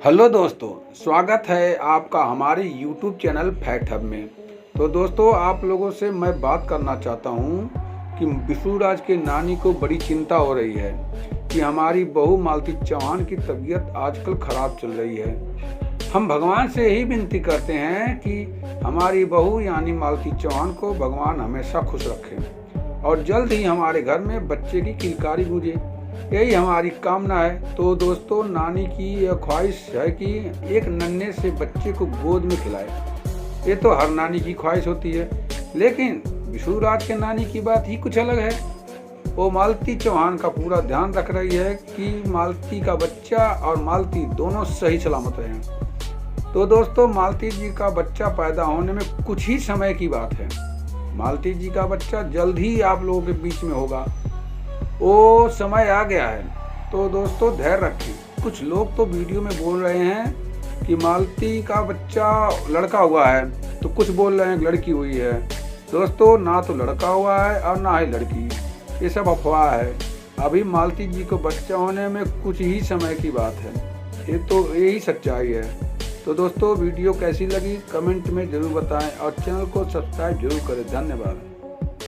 Hello दोस्तों, स्वागत है आपका हमारे YouTube चैनल फैक्ट हब में। तो दोस्तों, आप लोगों से मैं बात करना चाहता हूँ कि विष्णुराज के नानी को बड़ी चिंता हो रही है कि हमारी बहू मालती चौहान की तबीयत आजकल ख़राब चल रही है। हम भगवान से यही विनती करते हैं कि हमारी बहू यानी मालती चौहान को भगवान हमेशा खुश रखे और जल्द ही हमारे घर में बच्चे की किलकारी गूंजे, यही हमारी कामना है। तो दोस्तों, नानी की यह ख्वाहिश है कि एक नन्हे से बच्चे को गोद में खिलाए। ये तो हर नानी की ख्वाहिश होती है, लेकिन विष्णुराज के नानी की बात ही कुछ अलग है। वो मालती चौहान का पूरा ध्यान रख रही है कि मालती का बच्चा और मालती दोनों सही सलामत रहें। तो दोस्तों, मालती जी का बच्चा पैदा होने में कुछ ही समय की बात है। मालती जी का बच्चा जल्द ही आप लोगों के बीच में होगा, वो समय आ गया है। तो दोस्तों, धैर्य रखिए। कुछ लोग तो वीडियो में बोल रहे हैं कि मालती का बच्चा लड़का हुआ है, तो कुछ बोल रहे हैं लड़की हुई है। दोस्तों, ना तो लड़का हुआ है और ना ही लड़की, ये सब अफवाह है। अभी मालती जी को बच्चा होने में कुछ ही समय की बात है, ये तो यही सच्चाई है। तो दोस्तों, वीडियो कैसी लगी कमेंट में ज़रूर बताएं और चैनल को सब्सक्राइब जरूर करें। धन्यवाद।